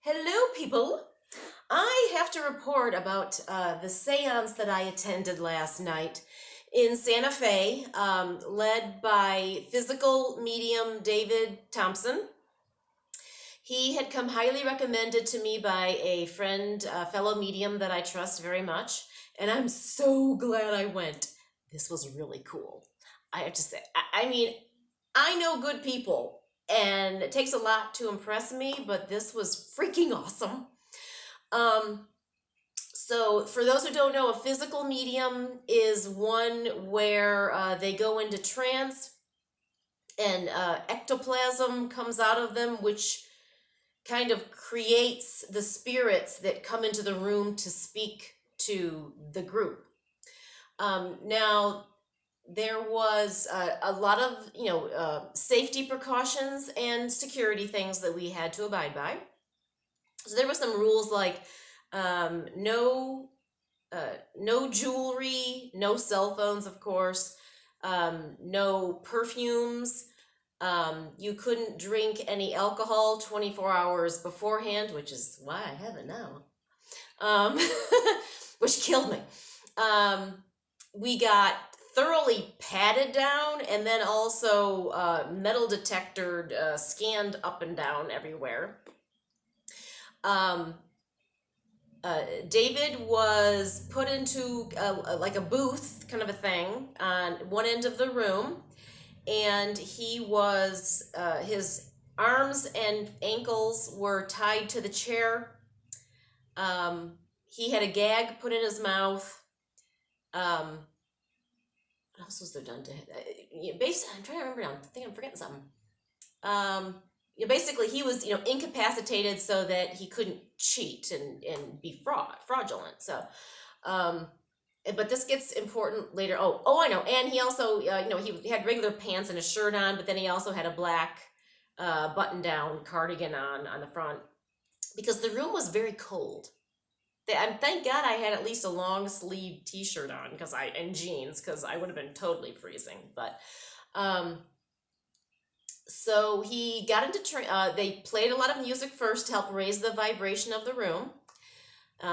Hello, people. I have to report about the seance that I attended last night in Santa Fe, led by physical medium David Thompson. He had come highly recommended to me by a friend, a fellow medium that I trust very much, and I'm so glad I went. This was really cool. I have to say, I mean, I know good people, and it takes a lot to impress me, but this was freaking awesome. Um, so, for those who don't know, a physical medium is one where they go into trance and ectoplasm comes out of them, which kind of creates the spirits that come into the room to speak to the group. Now, there was a lot of safety precautions and security things that we had to abide by. So there were some rules like no no jewelry, no cell phones, of course, no perfumes. You couldn't drink any alcohol 24 hours beforehand, which is why I have it now, um, which killed me. We got thoroughly patted down and then also metal detectored, scanned up and down everywhere. Um, David was put into like a booth kind of a thing on one end of the room, and he was his arms and ankles were tied to the chair. He had a gag put in his mouth. What else was there done to him? I'm trying to remember now. I think I'm forgetting something. Basically, he was incapacitated so that he couldn't cheat and be fraudulent. So, but this gets important later. Oh, I know. And he also, he had regular pants and a shirt on, but then he also had a black button-down cardigan on the front because the room was very cold. And thank God I had at least a long sleeve T-shirt on and jeans because I would have been totally freezing. But so he got into they played a lot of music first to help raise the vibration of the room,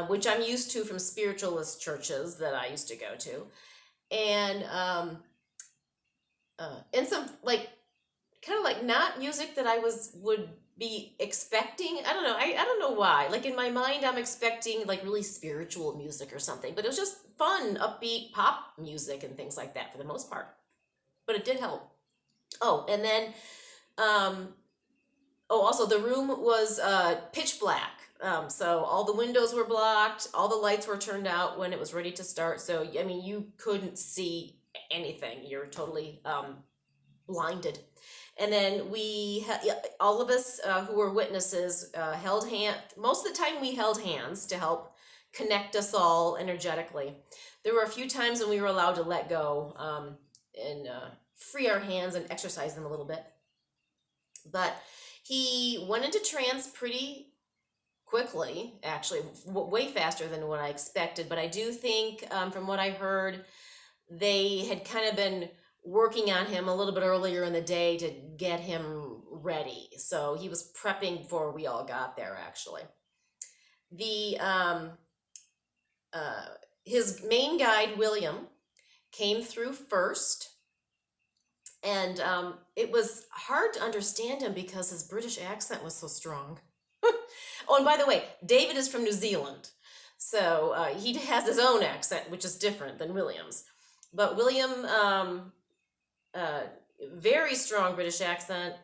which I'm used to from spiritualist churches that I used to go to, and some like kind of like not music that I would be expecting. I don't know. I don't know why. Like in my mind, I'm expecting like really spiritual music or something, but it was just fun, upbeat pop music and things like that for the most part. But it did help. Oh, and then, also the room was pitch black. So all the windows were blocked, all the lights were turned out when it was ready to start. So, I mean, you couldn't see anything. You're totally blinded. And then all of us who were witnesses held hands. Most of the time we held hands to help connect us all energetically. There were a few times when we were allowed to let go and free our hands and exercise them a little bit. But he went into trance pretty quickly, actually, way faster than what I expected. But I do think, from what I heard, they had kind of been working on him a little bit earlier in the day to get him ready. So he was prepping before we all got there, actually. The his main guide, William, came through first, and it was hard to understand him because his British accent was so strong. Oh, and by the way, David is from New Zealand, so he has his own accent, which is different than William's. But William, very strong British accent.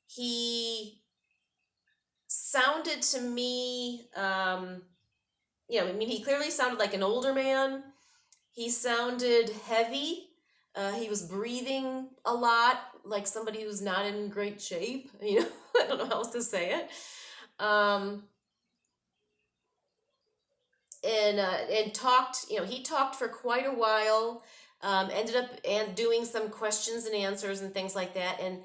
He sounded to me, he clearly sounded like an older man. He sounded heavy. He was breathing a lot, like somebody who's not in great shape. I don't know how else to say it. And talked. He talked for quite a while. Ended up doing some questions and answers and things like that. And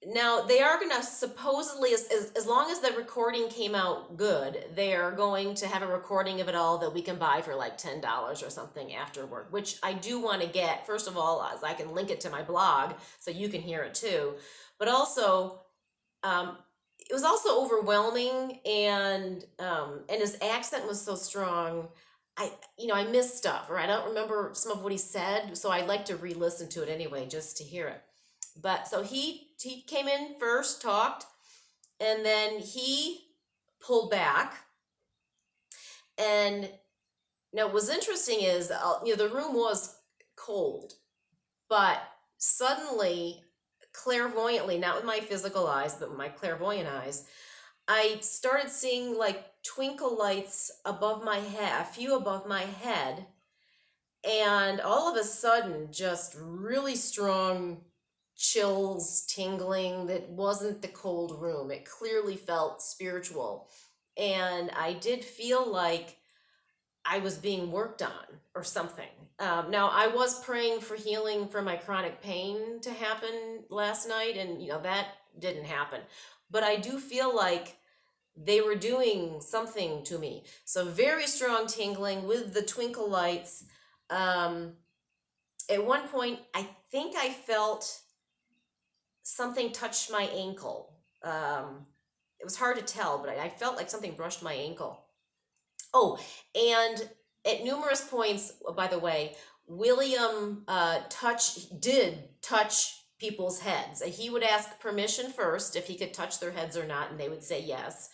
now they are going to supposedly, as long as the recording came out good, they are going to have a recording of it all that we can buy for like $10 or something afterward, which I do want to get. First of all, as I can link it to my blog so you can hear it too. But also, it was also overwhelming, and his accent was so strong. I missed stuff, or I don't remember some of what he said, so I'd like to re-listen to it anyway, just to hear it. But so he came in first, talked, and then he pulled back. And now what's interesting is, the room was cold, but suddenly, clairvoyantly, not with my physical eyes, but with my clairvoyant eyes, I started seeing like twinkle lights above my head, a few above my head, and all of a sudden, just really strong chills, tingling that wasn't the cold room. It clearly felt spiritual. And I did feel like I was being worked on or something. Now, I was praying for healing for my chronic pain to happen last night, and that didn't happen. But I do feel like they were doing something to me. So very strong tingling with the twinkle lights. At one point, I think I felt something touch my ankle. It was hard to tell, but I felt like something brushed my ankle. Oh, and at numerous points, by the way, William did touch people's heads. He would ask permission first if he could touch their heads or not, and they would say yes.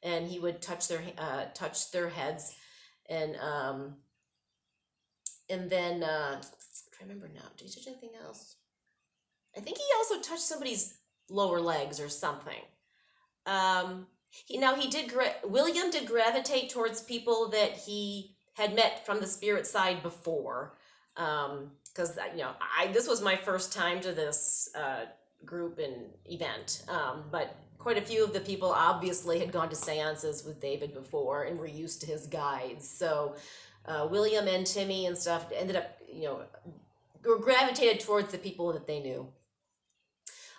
And he would touch their heads, and then I remember now. Did he touch anything else? I think he also touched somebody's lower legs or something. William did gravitate towards people that he had met from the spirit side before, because this was my first time to this group and event, but quite a few of the people obviously had gone to seances with David before and were used to his guides. So William and Timmy and stuff ended up, gravitated towards the people that they knew.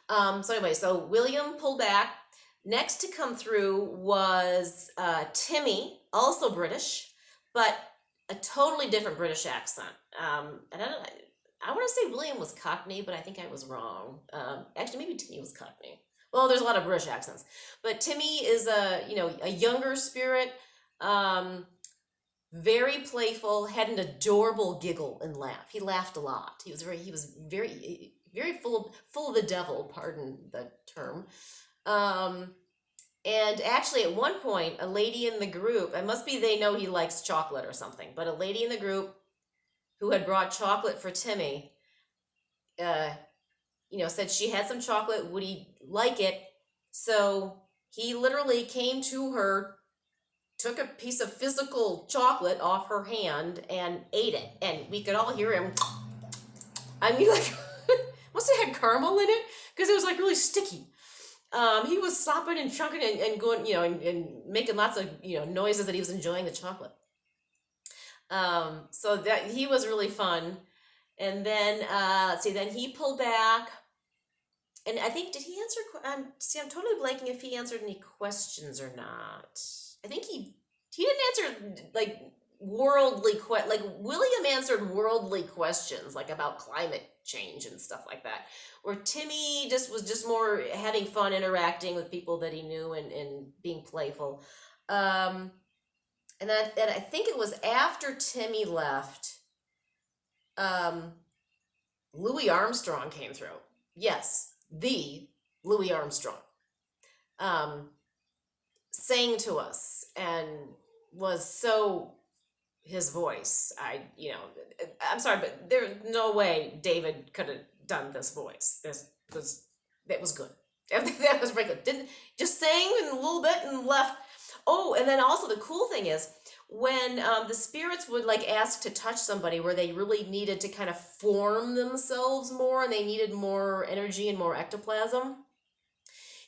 So William pulled back. Next to come through was Timmy, also British, but a totally different British accent. And I want to say William was Cockney, but I think I was wrong. Actually, maybe Timmy was Cockney. Well, there's a lot of British accents, but Timmy is a younger spirit, very playful, had an adorable giggle and laugh. He laughed a lot. He was very, very full of the devil. Pardon the term. And actually at one point, a lady in the group, it must be they know he likes chocolate or something, but a lady in the group who had brought chocolate for Timmy, said she had some chocolate, would he like it? So he literally came to her, took a piece of physical chocolate off her hand and ate it. And we could all hear him. I mean, like, must have had caramel in it, because it was like really sticky. He was sopping and chunking and going, and making lots of, noises that he was enjoying the chocolate. So that he was really fun. And then, then he pulled back. And I think, did he answer, I'm totally blanking if he answered any questions or not. I think he didn't answer, like, William answered worldly questions, like about climate change and stuff like that, where Timmy was more having fun interacting with people that he knew and being playful. And I think it was after Timmy left, Louis Armstrong came through. Yes, the Louis Armstrong, sang to us, and was so, his voice, I'm sorry, but there's no way David could have done this voice. That was good. That was very good. Didn't just sang a little bit and left. Oh, and then also the cool thing is when the spirits would like ask to touch somebody where they really needed to kind of form themselves more and they needed more energy and more ectoplasm,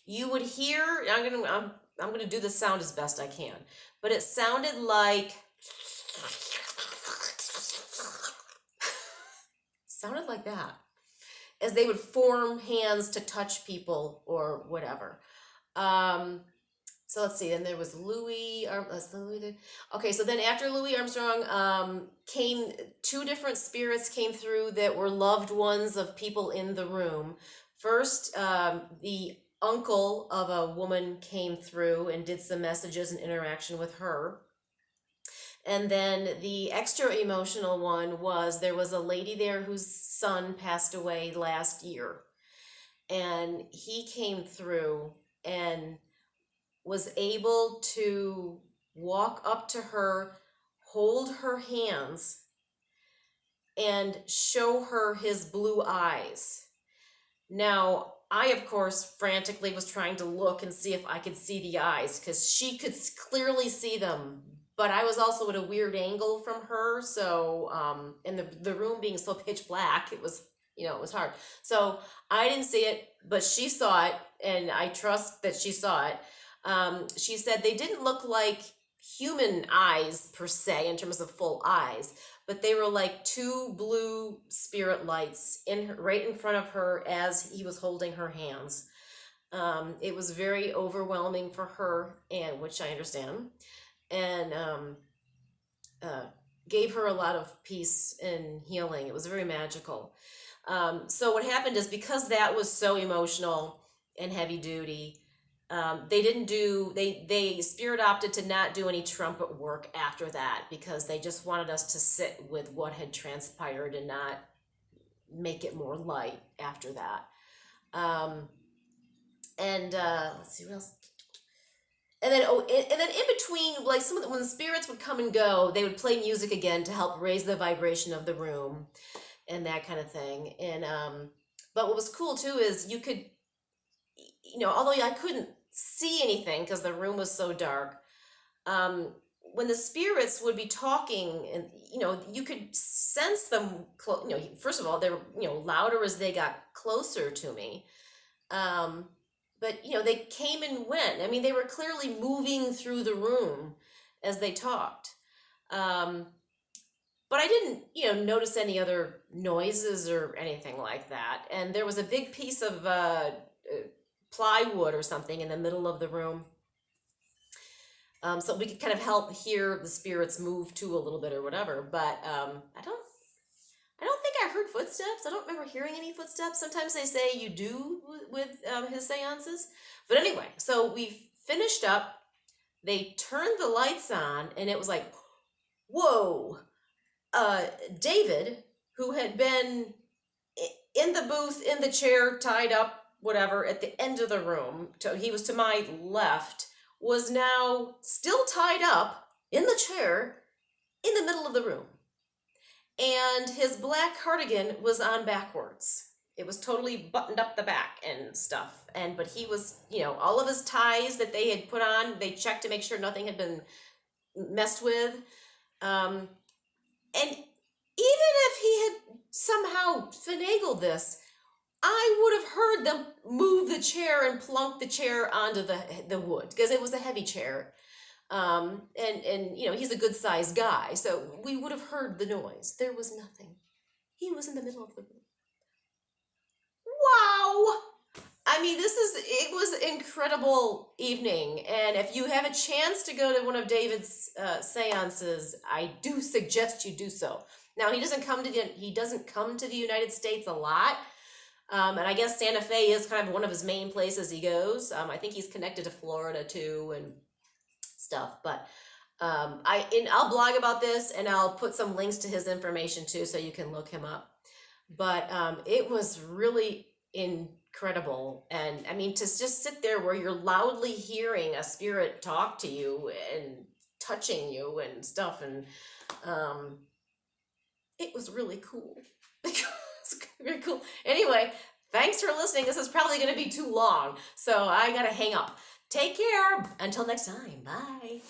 you would hear. I'm gonna do the sound as best I can, but it sounded like. Sounded like that, as they would form hands to touch people or whatever. So let's see. Then there was Louis. Okay, so then after Louis Armstrong, came two different spirits came through that were loved ones of people in the room. First, the uncle of a woman came through and did some messages and interaction with her. And then the extra emotional one was there was a lady there whose son passed away last year. And he came through and was able to walk up to her, hold her hands, and show her his blue eyes. Now, I, of course, frantically was trying to look and see if I could see the eyes because she could clearly see them. But I was also at a weird angle from her. So, and the room being so pitch black, it was, it was hard. So I didn't see it, but she saw it, and I trust that she saw it. She said they didn't look like human eyes per se in terms of full eyes, but they were like two blue spirit lights right in front of her as he was holding her hands. It was very overwhelming for her, and which I understand, and gave her a lot of peace and healing. It was very magical. So what happened is because that was so emotional and heavy duty, they spirit opted to not do any trumpet work after that because they just wanted us to sit with what had transpired and not make it more light after that. Let's see what else. And then in between, like when the spirits would come and go, they would play music again to help raise the vibration of the room and that kind of thing. And but what was cool too is you could, although I couldn't see anything because the room was so dark, when the spirits would be talking, and you could sense them. First of all, they were louder as they got closer to me. But they came and went. I mean, they were clearly moving through the room as they talked. But I didn't, notice any other noises or anything like that. And there was a big piece of plywood or something in the middle of the room. So we could kind of help hear the spirits move too a little bit or whatever. But I don't think I heard footsteps. I don't remember hearing any footsteps. Sometimes they say you do with his seances. But anyway, so we finished up. They turned the lights on, and it was like, whoa. David, who had been in the booth, in the chair, tied up, whatever, at the end of the room, he was to my left, was now still tied up in the chair in the middle of the room. And his black cardigan was on backwards. It was totally buttoned up the back and stuff. But he was, all of his ties that they had put on, they checked to make sure nothing had been messed with. And even if he had somehow finagled this, I would have heard them move the chair and plunk the chair onto the wood because it was a heavy chair. And he's a good sized guy, so we would have heard the noise. There was nothing. He was in the middle of the room. Wow! I mean, it was an incredible evening, and if you have a chance to go to one of David's seances, I do suggest you do so. Now, he doesn't come to the United States a lot, and I guess Santa Fe is kind of one of his main places he goes. I think he's connected to Florida too, and stuff. But I'll blog about this, and I'll put some links to his information too, so you can look him up. But it was really incredible, and I mean, to just sit there where you're loudly hearing a spirit talk to you and touching you and stuff, and it was really cool. It was very cool. Anyway, thanks for listening. This is probably going to be too long, so I gotta hang up. Take care. Until next time. Bye.